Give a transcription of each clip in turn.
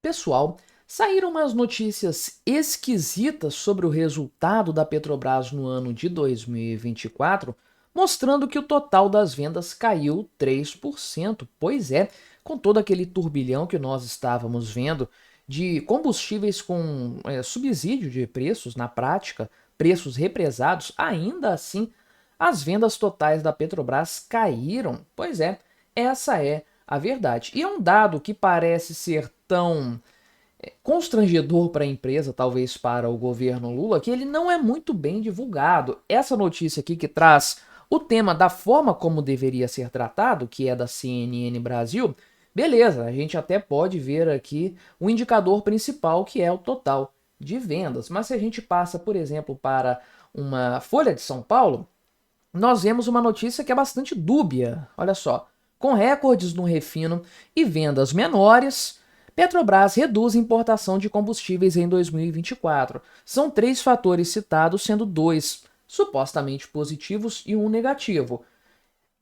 Pessoal, saíram umas notícias esquisitas sobre o resultado da Petrobras no ano de 2024, mostrando que o total das vendas caiu 3%. Pois é, com todo aquele turbilhão que nós estávamos vendo de combustíveis com subsídio de preços, na prática, preços represados, ainda assim, as vendas totais da Petrobras caíram. Pois é, essa é a verdade. E é um dado que parece ser tão constrangedor para a empresa, talvez para o governo Lula, que ele não é muito bem divulgado. Essa notícia aqui que traz o tema da forma como deveria ser tratado, que é da CNN Brasil, beleza, a gente até pode ver aqui o indicador principal, que é o total de vendas. Mas se a gente passa, por exemplo, para uma Folha de São Paulo, nós vemos uma notícia que é bastante dúbia. Olha só, com recordes no refino e vendas menores, Petrobras reduz importação de combustíveis em 2024. São 3 fatores citados, sendo 2 supostamente positivos e 1 negativo.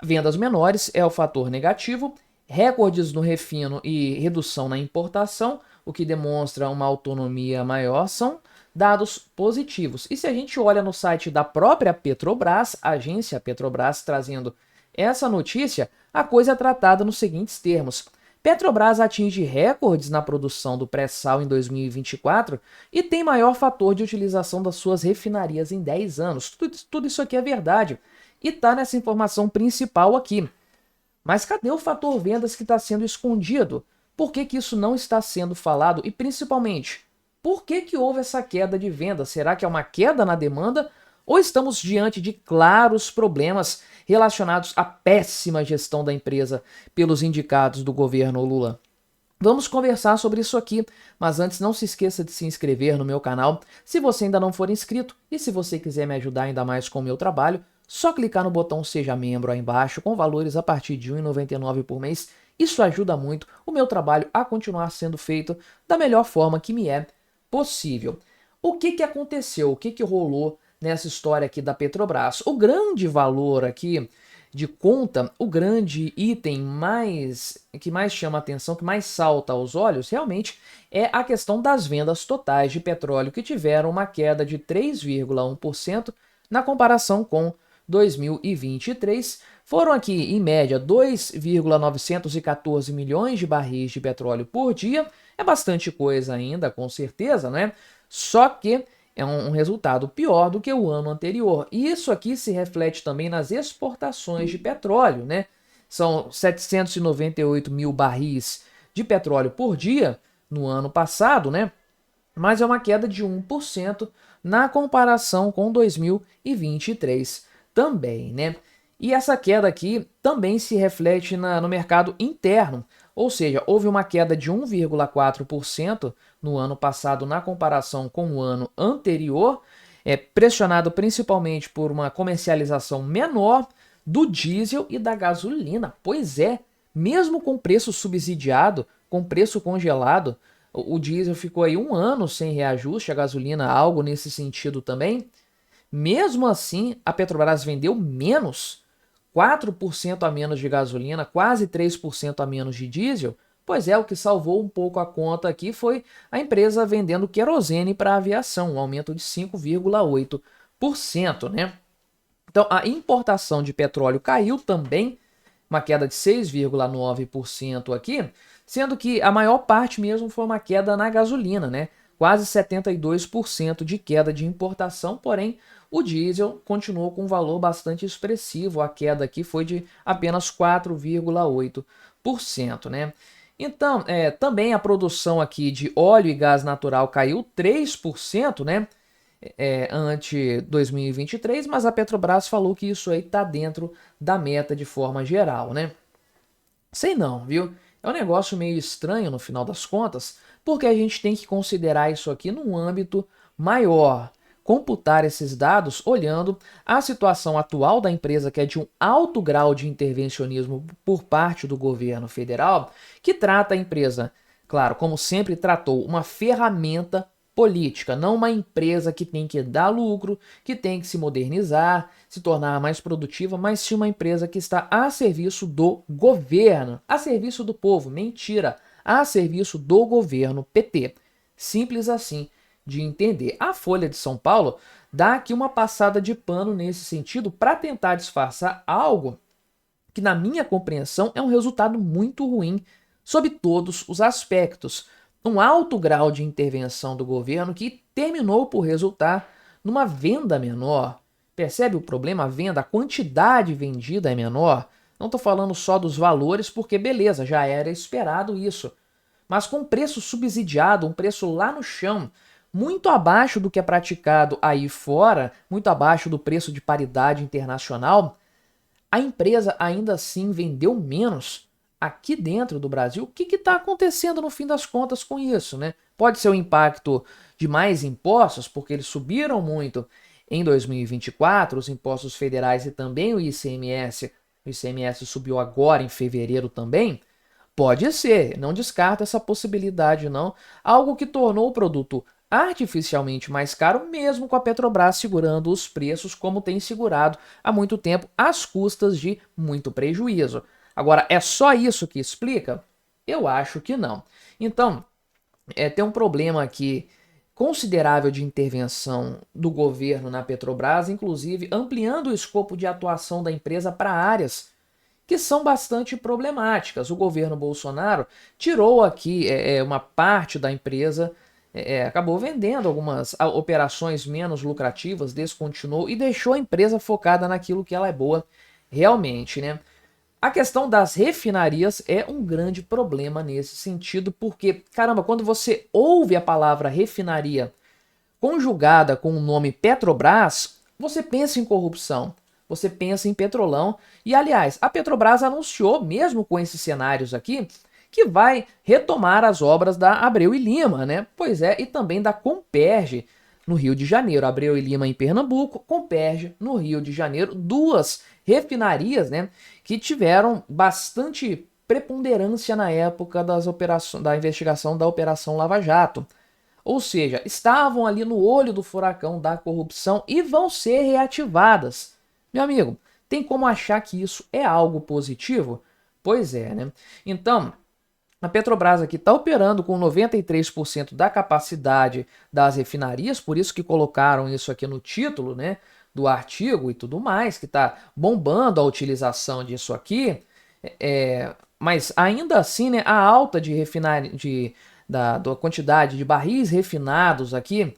Vendas menores é o fator negativo, recordes no refino e redução na importação, o que demonstra uma autonomia maior, são dados positivos. E se a gente olha no site da própria Petrobras, a agência Petrobras trazendo essa notícia, a coisa é tratada nos seguintes termos: Petrobras atinge recordes na produção do pré-sal em 2024 e tem maior fator de utilização das suas refinarias em 10 anos. Tudo isso aqui é verdade e está nessa informação principal aqui. Mas cadê o fator vendas que está sendo escondido? Por que isso não está sendo falado? E principalmente, por que houve essa queda de vendas? Será que é uma queda na demanda? Ou estamos diante de claros problemas relacionados à péssima gestão da empresa pelos indicados do governo Lula? Vamos conversar sobre isso aqui, mas antes não se esqueça de se inscrever no meu canal se você ainda não for inscrito, e se você quiser me ajudar ainda mais com o meu trabalho, só clicar no botão Seja Membro aí embaixo, com valores a partir de R$ 1,99 por mês. Isso ajuda muito o meu trabalho a continuar sendo feito da melhor forma que me é possível. O que aconteceu? O que rolou nessa história aqui da Petrobras? O grande valor aqui de conta, o grande item que mais chama a atenção, que mais salta aos olhos, realmente é a questão das vendas totais de petróleo, que tiveram uma queda de 3,1% na comparação com 2023. Foram aqui, em média, 2,914 milhões de barris de petróleo por dia. É bastante coisa ainda, com certeza, né? Só que é um resultado pior do que o ano anterior. E isso aqui se reflete também nas exportações de petróleo, né? São 798 mil barris de petróleo por dia no ano passado, né? Mas é uma queda de 1% na comparação com 2023 também, né? E essa queda aqui também se reflete no mercado interno, ou seja, houve uma queda de 1,4% no ano passado na comparação com o ano anterior, pressionado principalmente por uma comercialização menor do diesel e da gasolina. Pois é, mesmo com preço subsidiado, com preço congelado, o diesel ficou aí 1 ano sem reajuste, a gasolina algo nesse sentido também. Mesmo assim, a Petrobras vendeu menos, 4% a menos de gasolina, quase 3% a menos de diesel. Pois é, o que salvou um pouco a conta aqui foi a empresa vendendo querosene para a aviação, um aumento de 5,8%, né? Então, a importação de petróleo caiu também, uma queda de 6,9% aqui, sendo que a maior parte mesmo foi uma queda na gasolina, né? Quase 72% de queda de importação, porém o diesel continuou com um valor bastante expressivo, a queda aqui foi de apenas 4,8%, né? Então, também a produção aqui de óleo e gás natural caiu 3%, né? Ante 2023, mas a Petrobras falou que isso aí está dentro da meta de forma geral, né? Sei não, viu? É um negócio meio estranho no final das contas, porque a gente tem que considerar isso aqui num âmbito maior, computar esses dados olhando a situação atual da empresa, que é de um alto grau de intervencionismo por parte do governo federal, que trata a empresa, claro, como sempre tratou, uma ferramenta política, não uma empresa que tem que dar lucro, que tem que se modernizar, se tornar mais produtiva, mas sim uma empresa que está a serviço do governo, a serviço do povo. Mentira! a serviço do governo PT. Simples assim de entender. A Folha de São Paulo dá aqui uma passada de pano nesse sentido para tentar disfarçar algo que, na minha compreensão, é um resultado muito ruim sob todos os aspectos. Um alto grau de intervenção do governo que terminou por resultar numa venda menor. Percebe o problema? A venda, a quantidade vendida é menor. Não estou falando só dos valores, porque beleza, já era esperado isso. Mas com preço subsidiado, um preço lá no chão, muito abaixo do que é praticado aí fora, muito abaixo do preço de paridade internacional, a empresa ainda assim vendeu menos aqui dentro do Brasil. O que está acontecendo no fim das contas com isso, né? Pode ser o impacto de mais impostos, porque eles subiram muito em 2024, os impostos federais e também o ICMS. O ICMS subiu agora em fevereiro também. Pode ser, não descarta essa possibilidade não. Algo que tornou o produto artificialmente mais caro, mesmo com a Petrobras segurando os preços como tem segurado há muito tempo, às custas de muito prejuízo. Agora, é só isso que explica? Eu acho que não. Então, tem um problema aqui considerável de intervenção do governo na Petrobras, inclusive ampliando o escopo de atuação da empresa para áreas que são bastante problemáticas. O governo Bolsonaro tirou aqui uma parte da empresa, acabou vendendo algumas operações menos lucrativas, descontinuou e deixou a empresa focada naquilo que ela é boa realmente, né? A questão das refinarias é um grande problema nesse sentido, porque, caramba, quando você ouve a palavra refinaria conjugada com o nome Petrobras, você pensa em corrupção, você pensa em petrolão. E, aliás, a Petrobras anunciou, mesmo com esses cenários aqui, que vai retomar as obras da Abreu e Lima, né? Pois é, e também da Comperge, no Rio de Janeiro. Abreu e Lima em Pernambuco, Comperge no Rio de Janeiro, duas refinarias, né, que tiveram bastante preponderância na época da investigação da Operação Lava Jato. Ou seja, estavam ali no olho do furacão da corrupção e vão ser reativadas. Meu amigo, tem como achar que isso é algo positivo? Pois é, né? Então, a Petrobras aqui está operando com 93% da capacidade das refinarias, por isso que colocaram isso aqui no título, né, do artigo e tudo mais, que está bombando a utilização disso aqui. Mas ainda assim, né, a alta da quantidade de barris refinados aqui,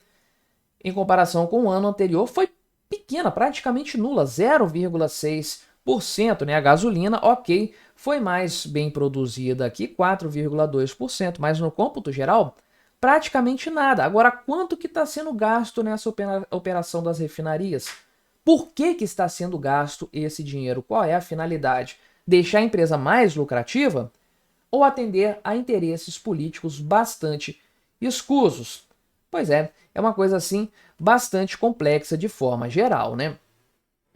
em comparação com o ano anterior, foi pequena, praticamente nula, 0,6%, né? A gasolina, ok, foi mais bem produzida aqui, 4,2%, mas no cômputo geral, praticamente nada. Agora, quanto que está sendo gasto nessa operação das refinarias? Por que está sendo gasto esse dinheiro? Qual é a finalidade? Deixar a empresa mais lucrativa ou atender a interesses políticos bastante escusos? Pois é uma coisa assim bastante complexa de forma geral, né?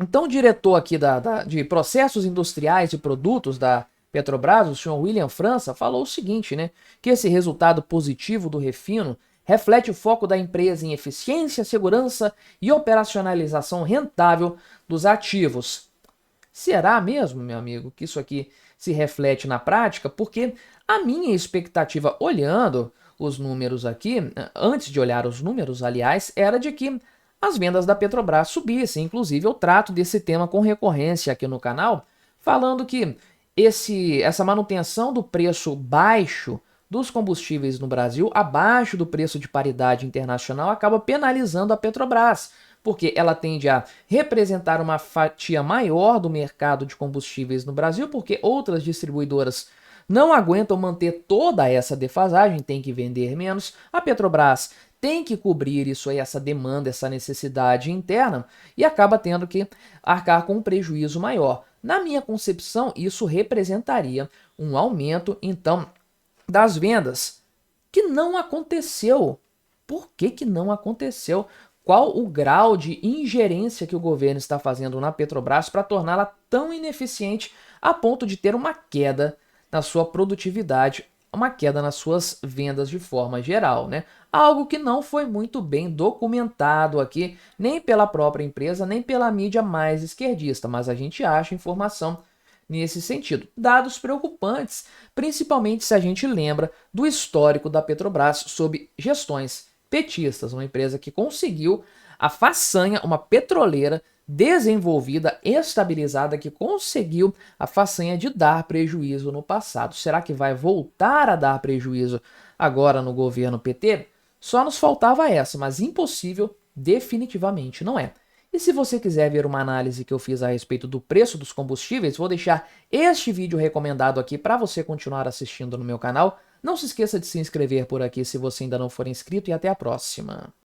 Então, o diretor aqui de processos industriais e produtos da Petrobras, o senhor William França, falou o seguinte, né? Que esse resultado positivo do refino reflete o foco da empresa em eficiência, segurança e operacionalização rentável dos ativos. Será mesmo, meu amigo, que isso aqui se reflete na prática? Porque a minha expectativa, olhando os números aqui, antes de olhar os números, aliás, era de que as vendas da Petrobras subissem. Inclusive, eu trato desse tema com recorrência aqui no canal, falando que essa manutenção do preço baixo dos combustíveis no Brasil, abaixo do preço de paridade internacional, acaba penalizando a Petrobras, porque ela tende a representar uma fatia maior do mercado de combustíveis no Brasil, porque outras distribuidoras não aguentam manter toda essa defasagem, tem que vender menos. A Petrobras tem que cobrir isso aí, essa demanda, essa necessidade interna, e acaba tendo que arcar com um prejuízo maior. Na minha concepção, isso representaria um aumento, então, das vendas, que não aconteceu. Por que não aconteceu? Qual o grau de ingerência que o governo está fazendo na Petrobras para torná-la tão ineficiente a ponto de ter uma queda na sua produtividade, uma queda nas suas vendas de forma geral, né? Algo que não foi muito bem documentado aqui, nem pela própria empresa, nem pela mídia mais esquerdista, mas a gente acha informação nesse sentido. Dados preocupantes, principalmente se a gente lembra do histórico da Petrobras sob gestões petistas, uma empresa que conseguiu a façanha, uma petroleira desenvolvida, estabilizada, que conseguiu a façanha de dar prejuízo no passado. Será que vai voltar a dar prejuízo agora no governo PT? Só nos faltava essa, mas impossível definitivamente não é. E se você quiser ver uma análise que eu fiz a respeito do preço dos combustíveis, vou deixar este vídeo recomendado aqui para você continuar assistindo no meu canal. Não se esqueça de se inscrever por aqui se você ainda não for inscrito e até a próxima.